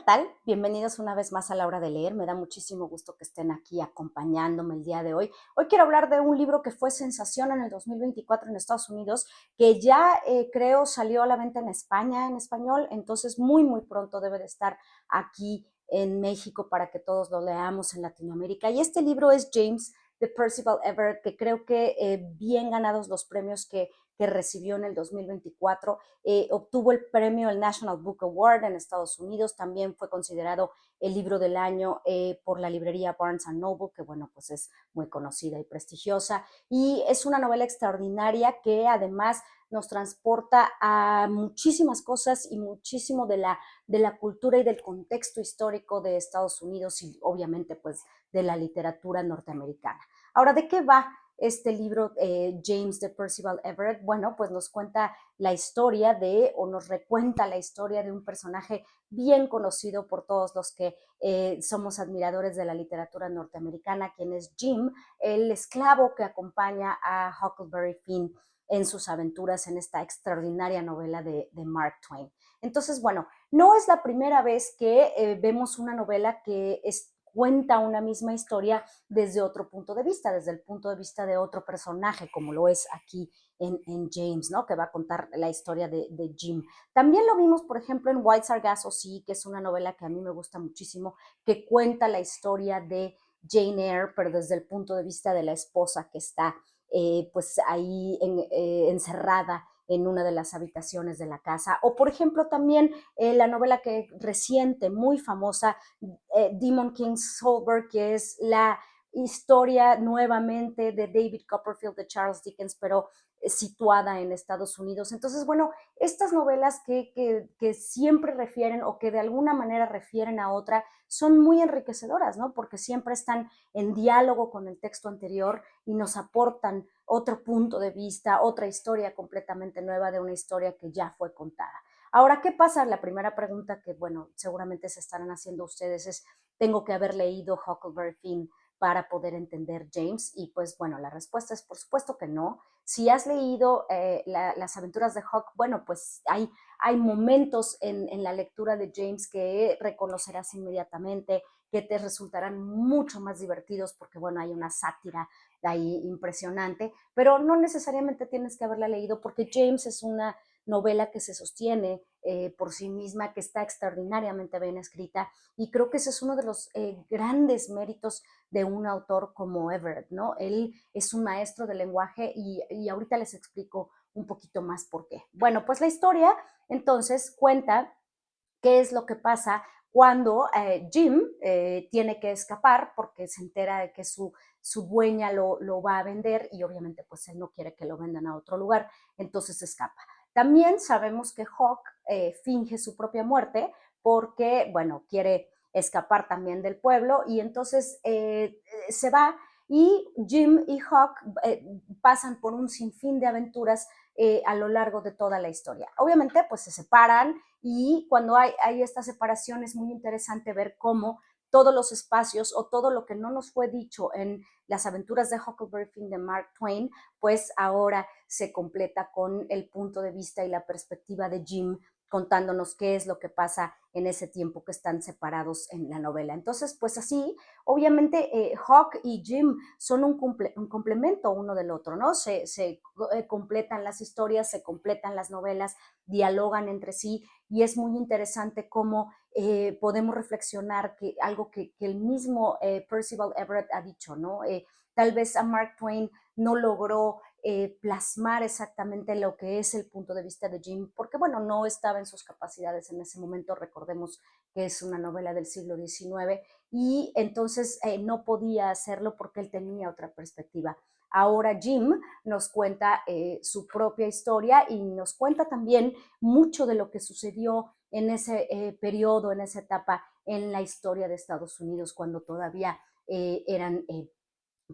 tal? Bienvenidos una vez más a la hora de leer. Me da muchísimo gusto que estén aquí acompañándome el día de hoy. Hoy quiero hablar de un libro que fue sensación en el 2024 en Estados Unidos, que ya creo salió a la venta en España en español, entonces muy pronto debe de estar aquí en México para que todos lo leamos en Latinoamérica. Y este libro es James de Percival Everett, que creo que bien ganados los premios que recibió en el 2024. Obtuvo el premio, el National Book Award en Estados Unidos, también fue considerado el libro del año por la librería Barnes Noble, que bueno, pues es muy conocida y prestigiosa, y es una novela extraordinaria que además nos transporta a muchísimas cosas y muchísimo de la cultura y del contexto histórico de Estados Unidos y obviamente pues de la literatura norteamericana. Ahora, ¿de qué va este libro, James de Percival Everett? Bueno, pues nos cuenta la historia o nos recuenta la historia de un personaje bien conocido por todos los que somos admiradores de la literatura norteamericana, quien es Jim, el esclavo que acompaña a Huckleberry Finn en sus aventuras en esta extraordinaria novela de Mark Twain. Entonces, bueno, no es la primera vez que vemos una novela que cuenta una misma historia desde otro punto de vista, desde el punto de vista de otro personaje, como lo es aquí en James, ¿no? Que va a contar la historia de Jim. También lo vimos, por ejemplo, en White Sargasso Sea, que es una novela que a mí me gusta muchísimo, que cuenta la historia de Jane Eyre, pero desde el punto de vista de la esposa que está pues ahí encerrada en una de las habitaciones de la casa. O, por ejemplo, también la novela que reciente, muy famosa, Demon King Solberg, que es la historia nuevamente de David Copperfield de Charles Dickens, pero situada en Estados Unidos. Entonces, bueno, estas novelas que siempre refieren o que de alguna manera refieren a otra son muy enriquecedoras, ¿no? Porque siempre están en diálogo con el texto anterior y nos aportan otro punto de vista, otra historia completamente nueva de una historia que ya fue contada. Ahora, ¿qué pasa? La primera pregunta que, bueno, seguramente se estarán haciendo ustedes es, ¿tengo que haber leído Huckleberry Finn para poder entender James? Y pues, bueno, la respuesta es por supuesto que no. Si has leído las aventuras de Huck, bueno, pues hay momentos en la lectura de James que reconocerás inmediatamente, que te resultarán mucho más divertidos porque, bueno, hay una sátira ahí impresionante, pero no necesariamente tienes que haberla leído porque James es una novela que se sostiene por sí misma, que está extraordinariamente bien escrita, y creo que ese es uno de los grandes méritos de un autor como Everett, ¿no? Él es un maestro del lenguaje y ahorita les explico un poquito más por qué. Bueno, pues la historia entonces cuenta qué es lo que pasa cuando Jim tiene que escapar porque se entera de que su dueña lo va a vender y obviamente pues él no quiere que lo vendan a otro lugar, entonces escapa. También sabemos que Hawk finge su propia muerte porque, bueno, quiere escapar también del pueblo y entonces se va y Jim y Hawk pasan por un sinfín de aventuras a lo largo de toda la historia. Obviamente, pues se separan y cuando hay esta separación es muy interesante ver cómo todos los espacios o todo lo que no nos fue dicho en las aventuras de Huckleberry Finn de Mark Twain, pues ahora se completa con el punto de vista y la perspectiva de Jim contándonos qué es lo que pasa en ese tiempo que están separados en la novela. Entonces, pues así, obviamente, Hawk y Jim son un complemento uno del otro, ¿no? Se completan las historias, se completan las novelas, dialogan entre sí y es muy interesante cómo podemos reflexionar que algo que el mismo Percival Everett ha dicho, ¿no? Tal vez a Mark Twain no logró plasmar exactamente lo que es el punto de vista de Jim, porque bueno, no estaba en sus capacidades en ese momento, recordemos que es una novela del siglo XIX, y entonces no podía hacerlo porque él tenía otra perspectiva. Ahora Jim nos cuenta su propia historia y nos cuenta también mucho de lo que sucedió en ese periodo, en esa etapa en la historia de Estados Unidos, cuando todavía eran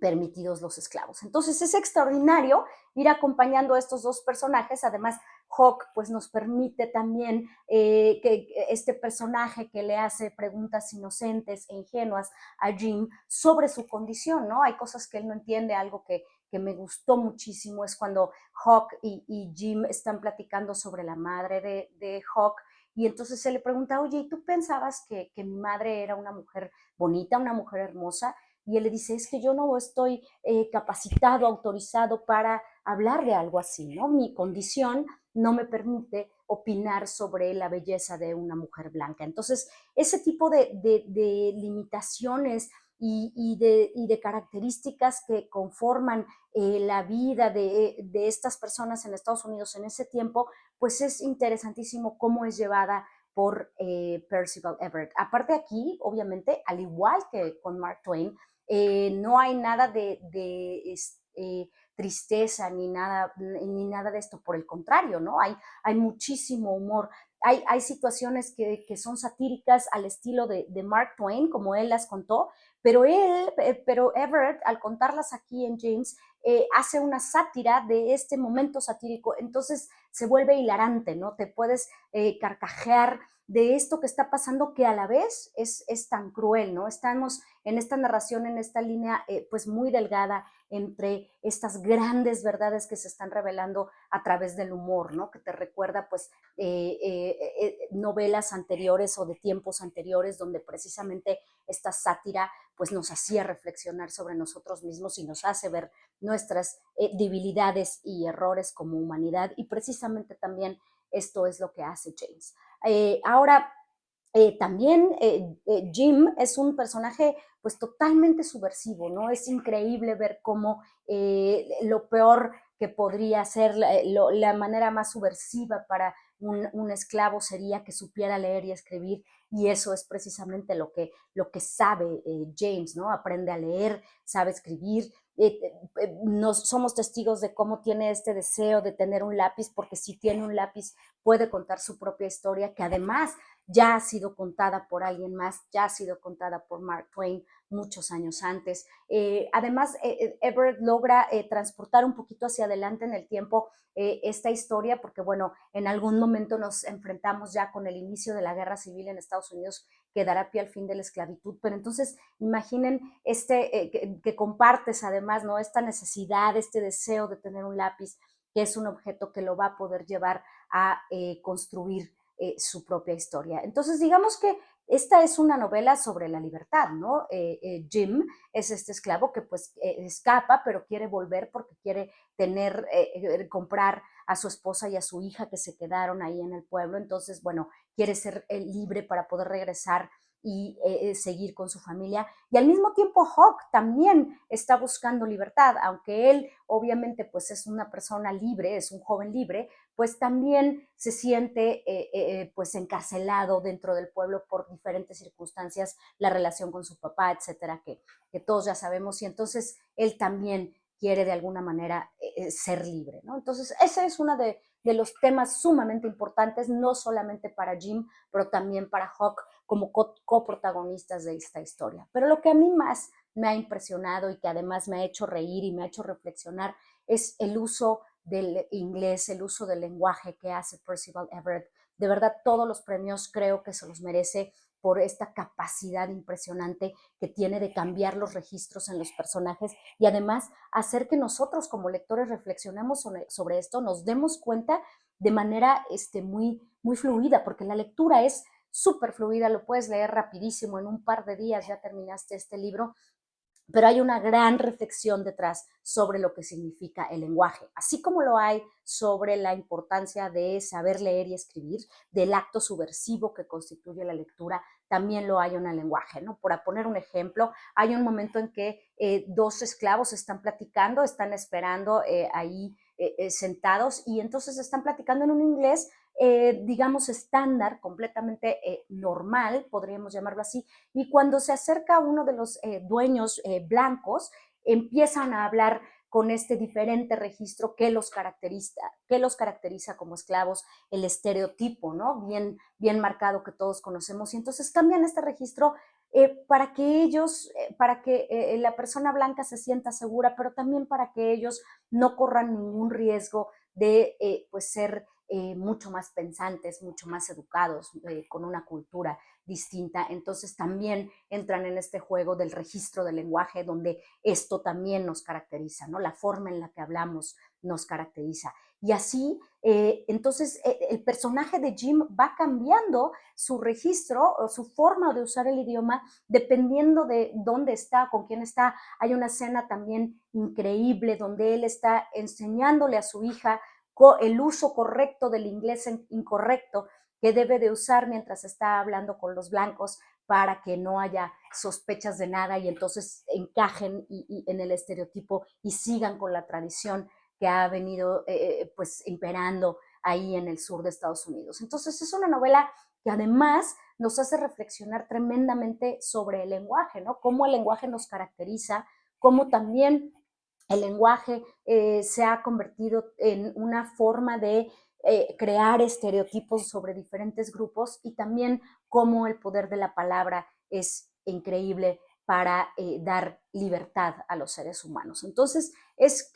permitidos los esclavos. Entonces es extraordinario ir acompañando a estos dos personajes. Además, Hawk pues nos permite también que este personaje que le hace preguntas inocentes e ingenuas a Jim sobre su condición, ¿no? Hay cosas que él no entiende, algo que me gustó muchísimo es cuando Hawk y Jim están platicando sobre la madre de Hawk y entonces se le pregunta, oye, ¿y tú pensabas que mi madre era una mujer bonita, una mujer hermosa? Y él le dice, es que yo no estoy capacitado, autorizado para hablar de algo así, ¿no? Mi condición no me permite opinar sobre la belleza de una mujer blanca. Entonces, ese tipo de limitaciones y de características que conforman la vida de estas personas en Estados Unidos en ese tiempo, pues es interesantísimo cómo es llevada por Percival Everett. Aparte aquí, obviamente, al igual que con Mark Twain, no hay nada de tristeza ni nada de esto, por el contrario, ¿no? Hay muchísimo humor. Hay situaciones que son satíricas al estilo de Mark Twain, como él las contó, pero Everett, al contarlas aquí en James, hace una sátira de este momento satírico, entonces se vuelve hilarante, ¿no? Te puedes carcajear de esto que está pasando, que a la vez es tan cruel, ¿no? Estamos en esta narración, en esta línea, pues muy delgada entre estas grandes verdades que se están revelando a través del humor, ¿no? Que te recuerda, pues, novelas anteriores o de tiempos anteriores donde precisamente esta sátira, pues, nos hacía reflexionar sobre nosotros mismos y nos hace ver nuestras debilidades y errores como humanidad, y precisamente también esto es lo que hace James. Ahora, también Jim es un personaje pues totalmente subversivo, ¿no? Es increíble ver cómo lo peor que podría ser, la manera más subversiva para un esclavo sería que supiera leer y escribir, y eso es precisamente lo que sabe James, ¿no? Aprende a leer, sabe escribir. Somos testigos de cómo tiene este deseo de tener un lápiz, porque si tiene un lápiz puede contar su propia historia, que además ya ha sido contada por alguien más, ya ha sido contada por Mark Twain muchos años antes. Además, Everett logra transportar un poquito hacia adelante en el tiempo esta historia, porque bueno, en algún momento nos enfrentamos ya con el inicio de la guerra civil en Estados Unidos, que dará pie al fin de la esclavitud, pero entonces imaginen que compartes además, ¿no? Esta necesidad, este deseo de tener un lápiz, que es un objeto que lo va a poder llevar a construir su propia historia. Entonces, digamos que esta es una novela sobre la libertad, ¿no? Jim es este esclavo que pues escapa, pero quiere volver porque quiere comprar a su esposa y a su hija que se quedaron ahí en el pueblo. Entonces, bueno, quiere ser libre para poder regresar y seguir con su familia. Y al mismo tiempo Hawk también está buscando libertad, aunque él obviamente pues es una persona libre, es un joven libre, pues también se siente pues encarcelado dentro del pueblo por diferentes circunstancias, la relación con su papá, etcétera, que todos ya sabemos, y entonces él también quiere de alguna manera ser libre, ¿no? Entonces ese es uno de los temas sumamente importantes, no solamente para Jim, pero también para Hawk como coprotagonistas de esta historia. Pero lo que a mí más me ha impresionado y que además me ha hecho reír y me ha hecho reflexionar es el uso del inglés, el uso del lenguaje que hace Percival Everett. De verdad, todos los premios creo que se los merece por esta capacidad impresionante que tiene de cambiar los registros en los personajes y además hacer que nosotros como lectores reflexionemos sobre esto, nos demos cuenta de manera muy, muy fluida, porque la lectura es súper fluida, lo puedes leer rapidísimo, en un par de días ya terminaste este libro, pero hay una gran reflexión detrás sobre lo que significa el lenguaje, así como lo hay sobre la importancia de saber leer y escribir, del acto subversivo que constituye la lectura, también lo hay en el lenguaje, ¿no? Por poner un ejemplo, hay un momento en que dos esclavos están platicando, están esperando ahí sentados, y entonces están platicando en un inglés digamos, estándar, completamente normal, podríamos llamarlo así, y cuando se acerca uno de los dueños blancos, empiezan a hablar con este diferente registro que los caracteriza como esclavos, el estereotipo, ¿no? Bien, bien marcado que todos conocemos, y entonces cambian este registro para que ellos, para que la persona blanca se sienta segura, pero también para que ellos no corran ningún riesgo de pues ser mucho más pensantes, mucho más educados, con una cultura distinta. Entonces también entran en este juego del registro del lenguaje, donde esto también nos caracteriza, ¿no? La forma en la que hablamos nos caracteriza. y así, entonces el personaje de Jim va cambiando su registro o su forma de usar el idioma dependiendo de dónde está, con quién está. Hay una escena también increíble donde él está enseñándole a su hija el uso correcto del inglés incorrecto que debe de usar mientras está hablando con los blancos para que no haya sospechas de nada y entonces encajen en el estereotipo y sigan con la tradición que ha venido pues imperando ahí en el sur de Estados Unidos. Entonces es una novela que además nos hace reflexionar tremendamente sobre el lenguaje, ¿no? Cómo el lenguaje nos caracteriza, cómo también el lenguaje se ha convertido en una forma de crear estereotipos sobre diferentes grupos y también cómo el poder de la palabra es increíble para dar libertad a los seres humanos. Entonces, es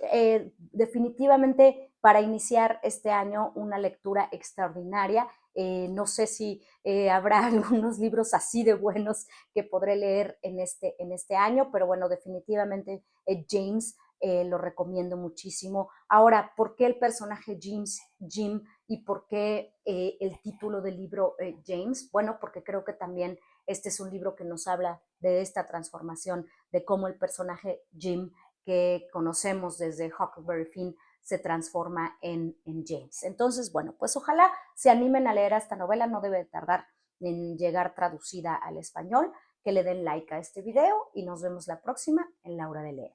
definitivamente para iniciar este año una lectura extraordinaria. No sé si habrá algunos libros así de buenos que podré leer en este año, pero bueno, definitivamente James lo recomiendo muchísimo. Ahora, ¿por qué el personaje Jim, y por qué el título del libro James? Bueno, porque creo que también este es un libro que nos habla de esta transformación, de cómo el personaje Jim que conocemos desde Huckleberry Finn se transforma en James. Entonces, bueno, pues ojalá se animen a leer esta novela, no debe tardar en llegar traducida al español, que le den like a este video y nos vemos la próxima en La Hora de Leer.